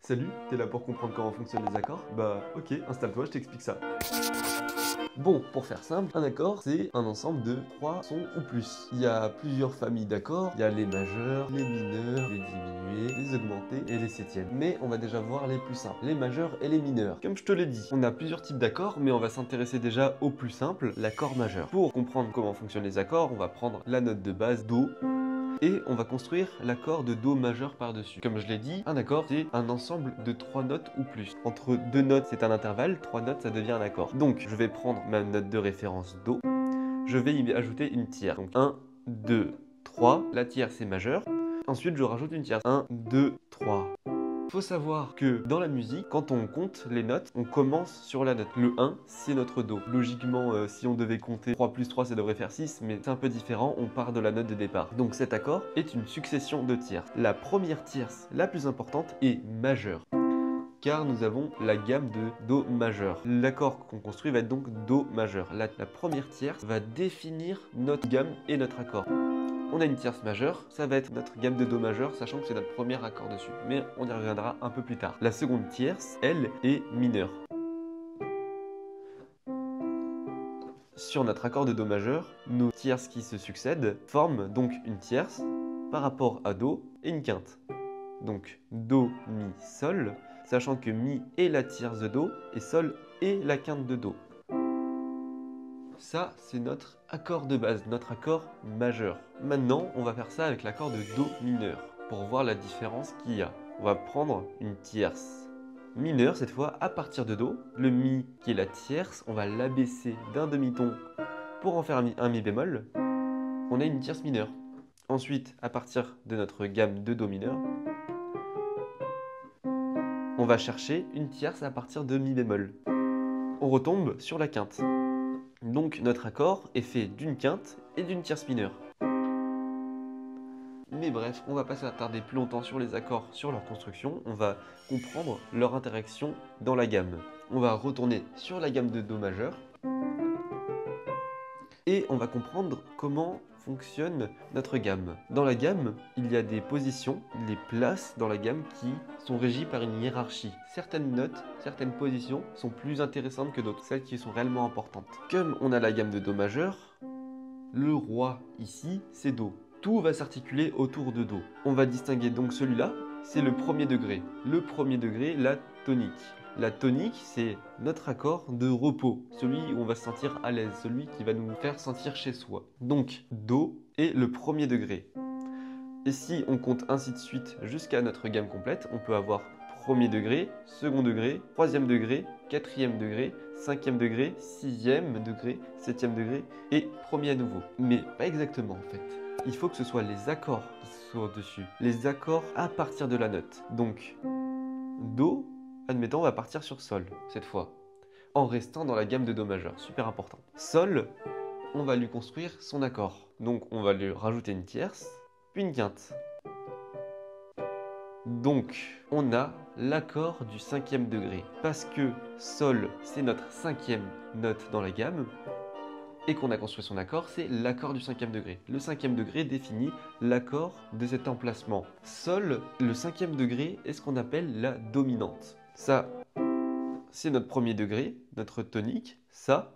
Salut, t'es là pour comprendre comment fonctionnent les accords? Bah ok, installe-toi, je t'explique ça. Bon, pour faire simple, un accord, c'est un ensemble de 3 sons ou plus. Il y a plusieurs familles d'accords, il y a les majeurs, les mineurs, les diminués, les augmentés et les septièmes. Mais on va déjà voir les plus simples, les majeurs et les mineurs. Comme je te l'ai dit, on a plusieurs types d'accords, mais on va s'intéresser déjà au plus simple, l'accord majeur. Pour comprendre comment fonctionnent les accords, on va prendre la note de base Do, et on va construire l'accord de Do majeur par-dessus. Comme je l'ai dit, un accord c'est un ensemble de 3 notes ou plus. Entre 2 notes c'est un intervalle, 3 notes ça devient un accord. Donc je vais prendre ma note de référence Do, je vais y ajouter une tierce. Donc 1, 2, 3, la tierce c'est majeur. Ensuite je rajoute une tierce. 1, 2, 3. Faut savoir que dans la musique, quand on compte les notes, on commence sur la note. Le 1, c'est notre Do. Logiquement, si on devait compter 3 plus 3, ça devrait faire 6, mais c'est un peu différent, on part de la note de départ. Donc cet accord est une succession de tierces. La première tierce, la plus importante, est majeure, car nous avons la gamme de Do majeur. L'accord qu'on construit va être donc Do majeur. La première tierce va définir notre gamme et notre accord. On a une tierce majeure, ça va être notre gamme de Do majeur, sachant que c'est notre premier accord dessus. Mais on y reviendra un peu plus tard. La seconde tierce, elle, est mineure. Sur notre accord de Do majeur, nos tierces qui se succèdent forment donc une tierce par rapport à Do et une quinte. Donc Do, Mi, Sol, sachant que Mi est la tierce de Do et Sol est la quinte de Do. Ça, c'est notre accord de base, notre accord majeur. Maintenant, on va faire ça avec l'accord de Do mineur, pour voir la différence qu'il y a. On va prendre une tierce mineure, cette fois, à partir de Do. Le Mi, qui est la tierce, on va l'abaisser d'un demi-ton pour en faire un Mi bémol. On a une tierce mineure. Ensuite, à partir de notre gamme de Do mineur, on va chercher une tierce à partir de Mi bémol. On retombe sur la quinte. Donc notre accord est fait d'une quinte et d'une tierce mineure. Mais bref, on va pas s'attarder plus longtemps sur les accords, sur leur construction, on va comprendre leur interaction dans la gamme. On va retourner sur la gamme de Do majeur et on va comprendre comment fonctionne notre gamme. Dans la gamme, il y a des positions, des places dans la gamme qui sont régies par une hiérarchie. Certaines notes, certaines positions sont plus intéressantes que d'autres, celles qui sont réellement importantes. Comme on a la gamme de Do majeur, le roi ici, c'est Do. Tout va s'articuler autour de Do. On va distinguer donc celui-là, c'est le premier degré. Le premier degré, la tonique. La tonique, c'est notre accord de repos, celui où on va se sentir à l'aise, celui qui va nous faire sentir chez soi. Donc, Do est le premier degré. Et si on compte ainsi de suite jusqu'à notre gamme complète, on peut avoir premier degré, second degré, troisième degré, quatrième degré, cinquième degré, sixième degré, septième degré et premier à nouveau. Mais pas exactement en fait. Il faut que ce soit les accords qui soient dessus, les accords à partir de la note. Donc, Do, admettons, on va partir sur Sol cette fois, en restant dans la gamme de Do majeur, super important. Sol, on va lui construire son accord. Donc on va lui rajouter une tierce, puis une quinte. Donc, on a l'accord du cinquième degré. Parce que Sol, c'est notre cinquième note dans la gamme, et qu'on a construit son accord, c'est l'accord du cinquième degré. Le cinquième degré définit l'accord de cet emplacement. Sol, le cinquième degré, est ce qu'on appelle la dominante. Ça, c'est notre premier degré, notre tonique. Ça,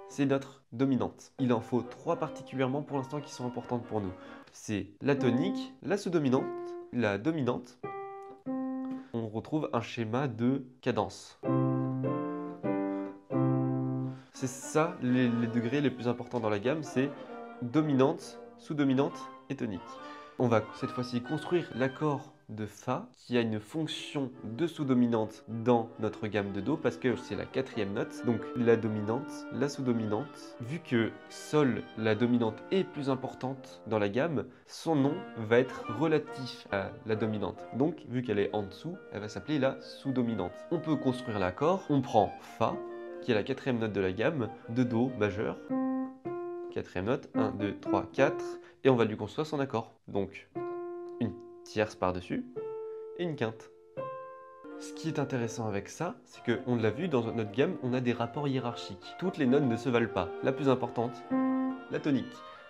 c'est notre dominante. Il en faut 3 particulièrement pour l'instant qui sont importantes pour nous. C'est la tonique, la sous-dominante, la dominante. On retrouve un schéma de cadence. C'est ça les degrés les plus importants dans la gamme, c'est dominante, sous-dominante et tonique. On va cette fois-ci construire l'accord de Fa qui a une fonction de sous-dominante dans notre gamme de Do parce que c'est la quatrième note, donc la dominante, la sous-dominante. Vu que Sol, la dominante, est plus importante dans la gamme, son nom va être relatif à la dominante. Donc vu qu'elle est en dessous, elle va s'appeler la sous-dominante. On peut construire l'accord, on prend Fa, qui est la quatrième note de la gamme, de Do majeur. Quatrième note, 1, 2, 3, 4, et on va lui construire son accord. Donc, une tierce par-dessus et une quinte. Ce qui est intéressant avec ça, c'est qu'on l'a vu dans notre gamme, on a des rapports hiérarchiques. Toutes les notes ne se valent pas. La plus importante, la tonique.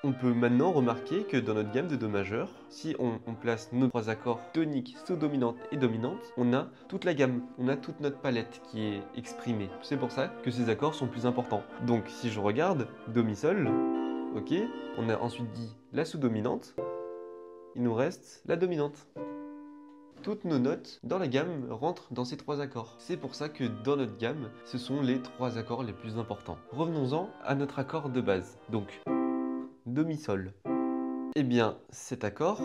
On peut maintenant remarquer que dans notre gamme de Do majeur, si on place nos 3 accords toniques, sous-dominante et dominante, on a toute la gamme, on a toute notre palette qui est exprimée. C'est pour ça que ces accords sont plus importants. Donc si je regarde Do, Mi, Sol, ok, on a ensuite dit la sous-dominante, il nous reste la dominante. Toutes nos notes dans la gamme rentrent dans ces 3 accords. C'est pour ça que dans notre gamme, ce sont les 3 accords les plus importants. Revenons-en à notre accord de base. Donc, Do, Mi, Sol. Eh bien, cet accord,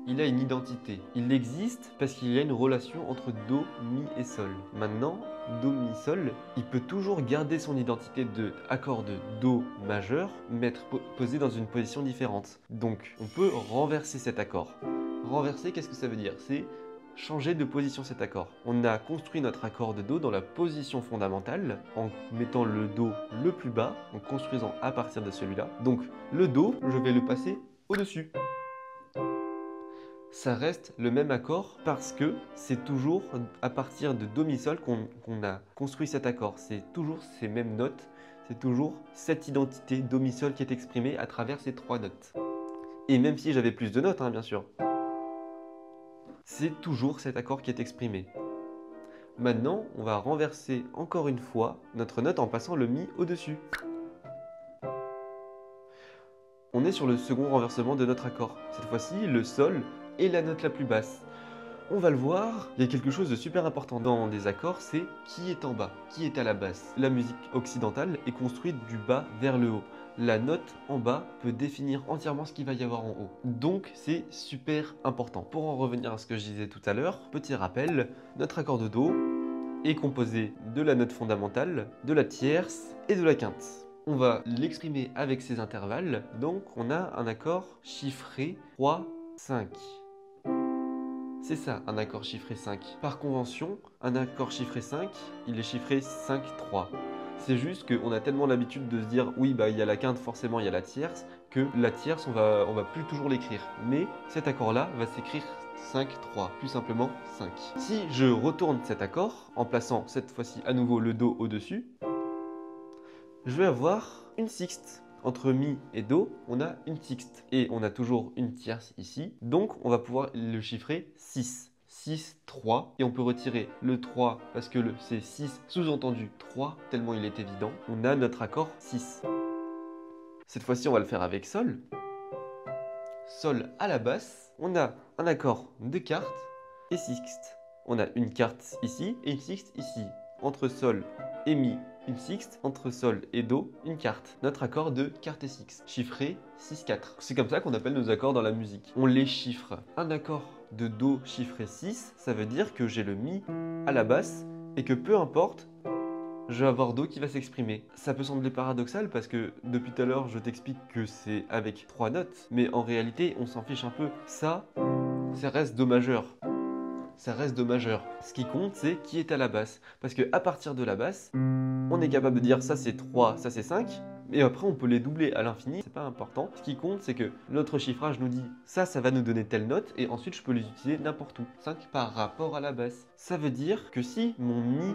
il a une identité. Il existe parce qu'il y a une relation entre Do, Mi et Sol. Maintenant, Do, Mi, Sol, il peut toujours garder son identité de accord de Do majeur, mais être posé dans une position différente. Donc, on peut renverser cet accord. Renverser, qu'est-ce que ça veut dire? C'est changer de position cet accord. On a construit notre accord de Do dans la position fondamentale en mettant le Do le plus bas, en construisant à partir de celui-là. Donc le Do, je vais le passer au-dessus. Ça reste le même accord parce que c'est toujours à partir de Do, Mi, Sol qu'on a construit cet accord. C'est toujours ces mêmes notes, c'est toujours cette identité Do, Mi, Sol qui est exprimée à travers ces 3 notes. Et même si j'avais plus de notes, bien sûr. C'est toujours cet accord qui est exprimé. Maintenant, on va renverser encore une fois notre note en passant le Mi au-dessus. On est sur le second renversement de notre accord. Cette fois-ci, le Sol est la note la plus basse. On va le voir, il y a quelque chose de super important dans des accords, c'est qui est en bas, qui est à la basse. La musique occidentale est construite du bas vers le haut. La note en bas peut définir entièrement ce qu'il va y avoir en haut. Donc c'est super important. Pour en revenir à ce que je disais tout à l'heure, petit rappel, notre accord de Do est composé de la note fondamentale, de la tierce et de la quinte. On va l'exprimer avec ces intervalles, donc on a un accord chiffré 3, 5. C'est ça, un accord chiffré 5. Par convention, un accord chiffré 5, il est chiffré 5, 3. C'est juste qu'on a tellement l'habitude de se dire oui, il y a la quinte, forcément il y a la tierce, que la tierce, on va plus toujours l'écrire. Mais cet accord-là va s'écrire 5, 3, plus simplement 5. Si je retourne cet accord, en plaçant cette fois-ci à nouveau le Do au-dessus, je vais avoir une sixte. Entre Mi et Do, on a une sixte. Et on a toujours une tierce ici. Donc, on va pouvoir le chiffrer 6. 6, 3. Et on peut retirer le 3 parce que c'est 6 sous-entendu 3, tellement il est évident. On a notre accord 6. Cette fois-ci, on va le faire avec Sol. Sol à la basse. On a un accord de quarte et sixte. On a une quarte ici et une sixte ici. Entre Sol et Mi, une sixte, entre Sol et Do, une quarte. Notre accord de quarte et sixte, chiffré 6-4. C'est comme ça qu'on appelle nos accords dans la musique. On les chiffre. Un accord de Do chiffré 6, ça veut dire que j'ai le Mi à la basse et que peu importe, je vais avoir Do qui va s'exprimer. Ça peut sembler paradoxal parce que depuis tout à l'heure, je t'explique que c'est avec 3 notes, mais en réalité, on s'en fiche un peu. Ça reste Do majeur. Ça reste Do majeur. Ce qui compte, c'est qui est à la basse. Parce qu'à partir de la basse, on est capable de dire ça c'est 3, ça c'est 5. Et après, on peut les doubler à l'infini, c'est pas important. Ce qui compte, c'est que notre chiffrage nous dit ça va nous donner telle note. Et ensuite, je peux les utiliser n'importe où. 5 par rapport à la basse. Ça veut dire que si mon Mi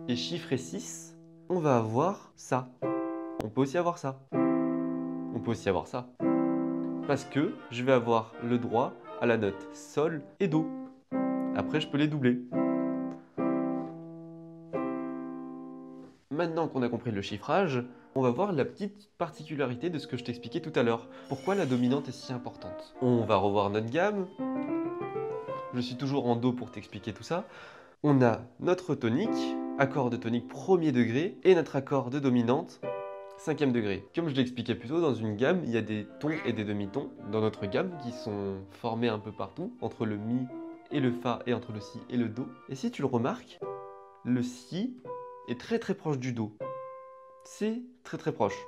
est chiffré 6, on va avoir ça. On peut aussi avoir ça. On peut aussi avoir ça. Parce que je vais avoir le droit à la note Sol et Do. Après, je peux les doubler. Maintenant qu'on a compris le chiffrage, on va voir la petite particularité de ce que je t'expliquais tout à l'heure. Pourquoi la dominante est si importante? On va revoir notre gamme. Je suis toujours en Do pour t'expliquer tout ça. On a notre tonique, accord de tonique premier degré, et notre accord de dominante, 5e degré. Comme je l'expliquais plus tôt, dans une gamme, il y a des tons et des demi-tons dans notre gamme qui sont formés un peu partout, entre le Mi et le Fa et entre le Si et le Do. Et si tu le remarques, le Si est très très proche du Do. C'est très très proche.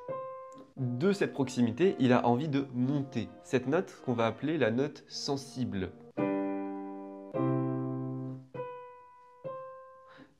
De cette proximité, il a envie de monter. Cette note qu'on va appeler la note sensible.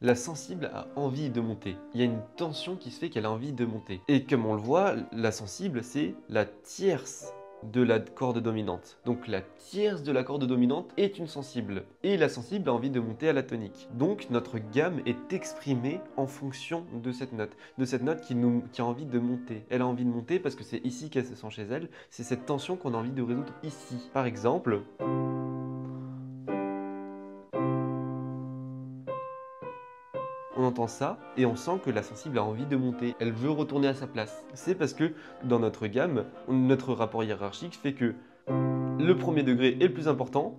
La sensible a envie de monter. Il y a une tension qui se fait qu'elle a envie de monter. Et comme on le voit, la sensible, c'est la tierce de la corde dominante. Donc la tierce de la corde dominante est une sensible. Et la sensible a envie de monter à la tonique. Donc notre gamme est exprimée en fonction de cette note. De cette note qui a envie de monter. Elle a envie de monter parce que c'est ici qu'elle se sent chez elle. C'est cette tension qu'on a envie de résoudre ici. Par exemple... On entend ça et on sent que la sensible a envie de monter, elle veut retourner à sa place. C'est parce que dans notre gamme, notre rapport hiérarchique fait que le premier degré est le plus important,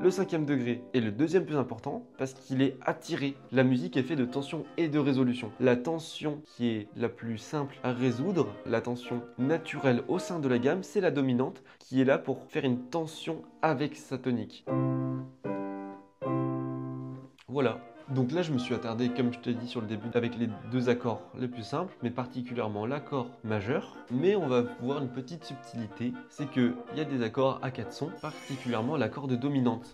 le cinquième degré est le deuxième plus important parce qu'il est attiré. La musique est faite de tension et de résolution. La tension qui est la plus simple à résoudre, la tension naturelle au sein de la gamme, c'est la dominante qui est là pour faire une tension avec sa tonique. Voilà. Donc là, je me suis attardé, comme je te dit sur le début, avec les deux accords les plus simples, mais particulièrement l'accord majeur. Mais on va voir une petite subtilité, c'est qu'il y a des accords à 4 sons, particulièrement l'accord de dominante.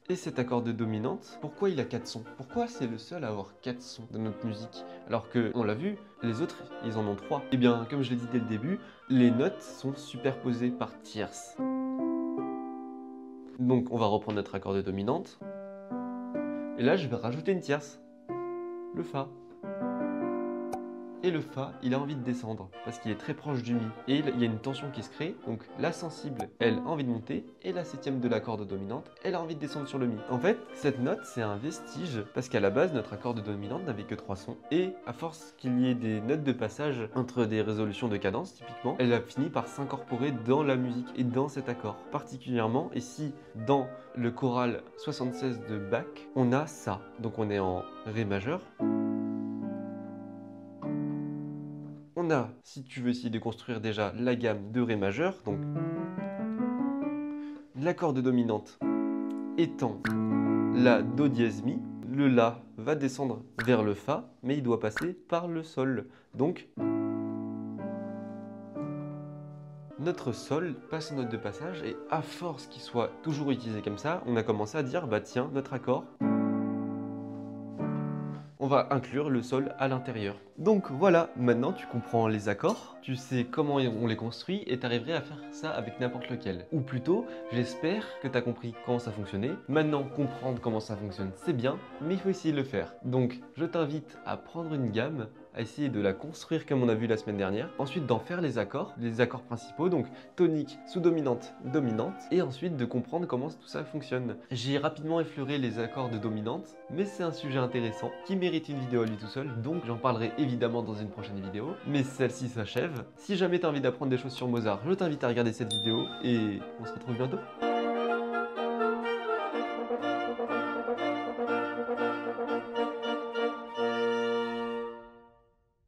Et cet accord de dominante, pourquoi il a 4 sons? Pourquoi c'est le seul à avoir 4 sons dans notre musique? Alors que, on l'a vu, les autres, ils en ont 3. Eh bien, comme je l'ai dit dès le début, les notes sont superposées par tierces. Donc on va reprendre notre accord de dominante. Et là je vais rajouter une tierce. Le Fa. Et le Fa, il a envie de descendre parce qu'il est très proche du Mi. Et il y a une tension qui se crée. Donc la sensible, elle a envie de monter. Et la septième de l'accord de dominante, elle a envie de descendre sur le Mi. En fait, cette note, c'est un vestige parce qu'à la base, notre accord de dominante n'avait que 3 sons. Et à force qu'il y ait des notes de passage entre des résolutions de cadence, typiquement, elle a fini par s'incorporer dans la musique et dans cet accord. Particulièrement, ici, dans le choral 76 de Bach, on a ça. Donc on est en Ré majeur. On a, si tu veux essayer de construire déjà la gamme de Ré majeur, donc l'accord de dominante étant la Do dièse Mi, le La va descendre vers le Fa, mais il doit passer par le Sol. Donc, notre Sol passe en note de passage et à force qu'il soit toujours utilisé comme ça, on a commencé à dire, bah tiens, notre accord, on va inclure le Sol à l'intérieur. Donc voilà, maintenant tu comprends les accords, tu sais comment on les construit et tu arriverais à faire ça avec n'importe lequel. Ou plutôt, j'espère que tu as compris comment ça fonctionnait. Maintenant, comprendre comment ça fonctionne, c'est bien, mais il faut essayer de le faire. Donc, je t'invite à prendre une gamme, à essayer de la construire comme on a vu la semaine dernière. Ensuite, d'en faire les accords principaux, donc tonique, sous-dominante, dominante. Et ensuite, de comprendre comment tout ça fonctionne. J'ai rapidement effleuré les accords de dominante, mais c'est un sujet intéressant qui mérite une vidéo à lui tout seul, donc j'en parlerai évidemment dans une prochaine vidéo. Mais celle-ci s'achève. Si jamais tu as envie d'apprendre des choses sur Mozart, je t'invite à regarder cette vidéo et on se retrouve bientôt.